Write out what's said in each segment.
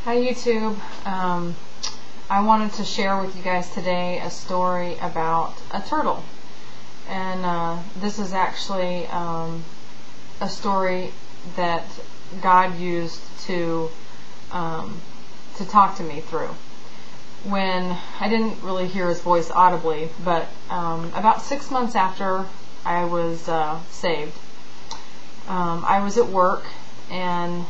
Hi YouTube. I wanted to share with you guys today a story about a turtle, and this is actually a story that God used to talk to me through when I didn't really hear His voice audibly, but about 6 months after I was saved, I was at work and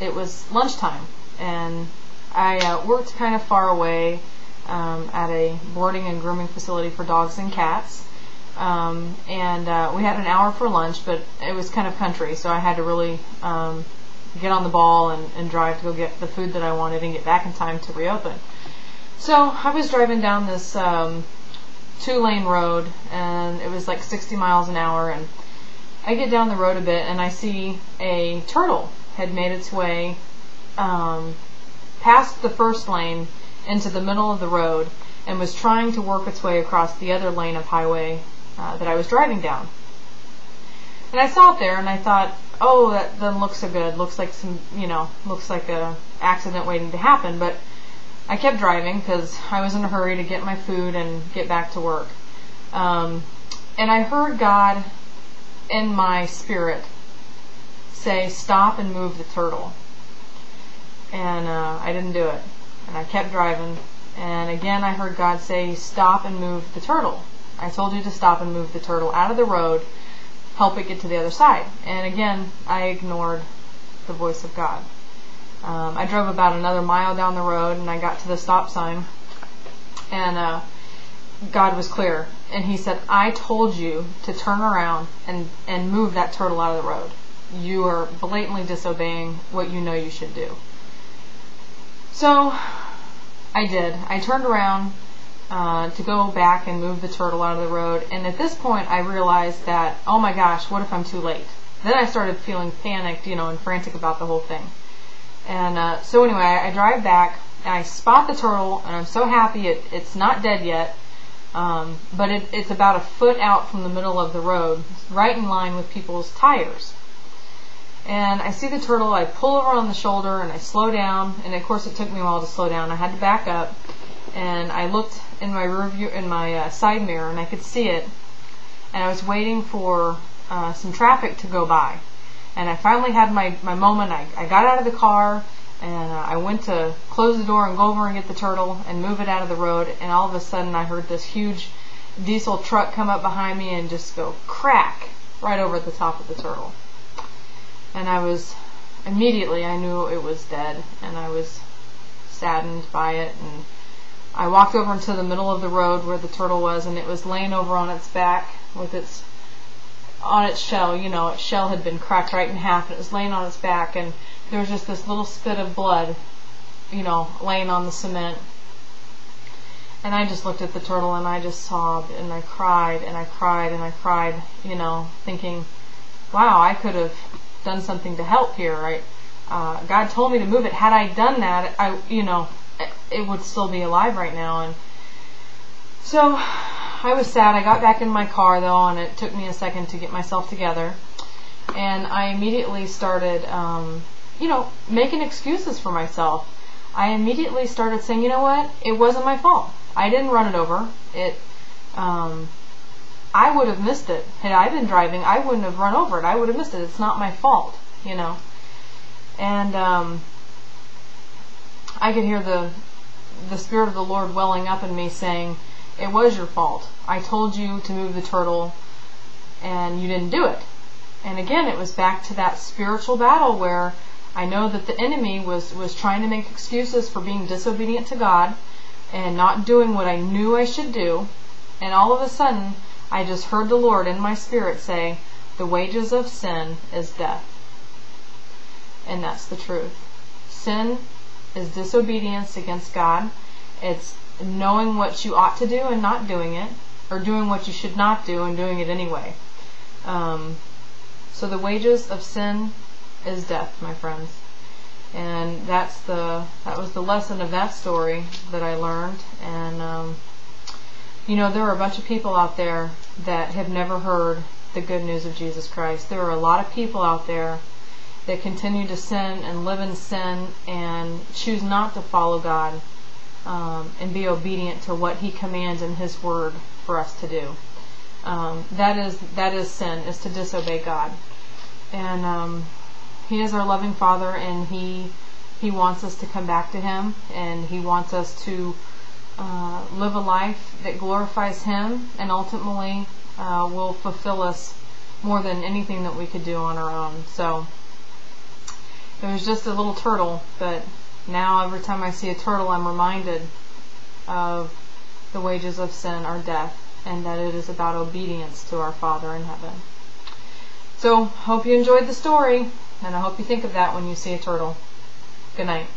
it was lunchtime, and I worked kind of far away at a boarding and grooming facility for dogs and cats, and we had an hour for lunch, but it was kind of country, so I had to really get on the ball and drive to go get the food that I wanted and get back in time to reopen. So I was driving down this 2-lane road, and it was like 60 miles an hour, and I get down the road a bit and I see a turtle had made its way past the first lane into the middle of the road and was trying to work its way across the other lane of highway that I was driving down. And I saw it there and I thought, oh, that doesn't look so good. Looks like looks like a accident waiting to happen. But I kept driving because I was in a hurry to get my food and get back to work. And I heard God in my spirit say, stop and move the turtle. And I didn't do it. And I kept driving. And again I heard God say, stop and move the turtle. I told you to stop and move the turtle out of the road, help it get to the other side. And again, I ignored the voice of God. I drove about another mile down the road and I got to the stop sign, and God was clear, and He said, I told you to turn around and move that turtle out of the road. You are blatantly disobeying what you know you should do. So I did. I turned around to go back and move the turtle out of the road, and at this point I realized that, oh my gosh, what if I'm too late? Then I started feeling panicked, and frantic about the whole thing. And so anyway, I drive back and I spot the turtle, and I'm so happy it's not dead yet, but it's about a foot out from the middle of the road, right in line with people's tires. And I see the turtle, I pull over on the shoulder and I slow down, and of course it took me a while to slow down. I had to back up, and I looked in my side mirror and I could see it, and I was waiting for some traffic to go by. And I finally had my moment. I got out of the car and I went to close the door and go over and get the turtle and move it out of the road, and all of a sudden I heard this huge diesel truck come up behind me and just go crack right over the top of the turtle. And immediately I knew it was dead, and I was saddened by it. And I walked over into the middle of the road where the turtle was, and it was laying over on its back with its shell. Its shell had been cracked right in half, and it was laying on its back, and there was just this little spit of blood, laying on the cement. And I just looked at the turtle and I just sobbed, and I cried and I cried and I cried, thinking, wow, I could have done something to help here. God told me to move it. Had I done that, it would still be alive right now. And so I was sad. I got back in my car though, and it took me a second to get myself together. And I immediately started, making excuses for myself. I immediately started saying, you know what? It wasn't my fault. I didn't run it over. I would have missed it. Had I been driving, I wouldn't have run over it. I would have missed it. It's not my fault, And I could hear the Spirit of the Lord welling up in me saying, it was your fault. I told you to move the turtle and you didn't do it. And again, it was back to that spiritual battle where I know that the enemy was trying to make excuses for being disobedient to God and not doing what I knew I should do. And all of a sudden, I just heard the Lord in my spirit say, the wages of sin is death. And that's the truth. Sin is disobedience against God. It's knowing what you ought to do and not doing it, or doing what you should not do and doing it anyway. So the wages of sin is death, my friends. And that was the lesson of that story that I learned. And there are a bunch of people out there that have never heard the good news of Jesus Christ. There are a lot of people out there that continue to sin and live in sin and choose not to follow God and be obedient to what He commands in His Word for us to do. That is sin, is to disobey God. And He is our loving Father, and He wants us to come back to Him, and He wants us to live a life that glorifies Him, and ultimately will fulfill us more than anything that we could do on our own. So it was just a little turtle, but now every time I see a turtle, I'm reminded of the wages of sin are death, and that it is about obedience to our Father in heaven. So, hope you enjoyed the story, and I hope you think of that when you see a turtle. Good night.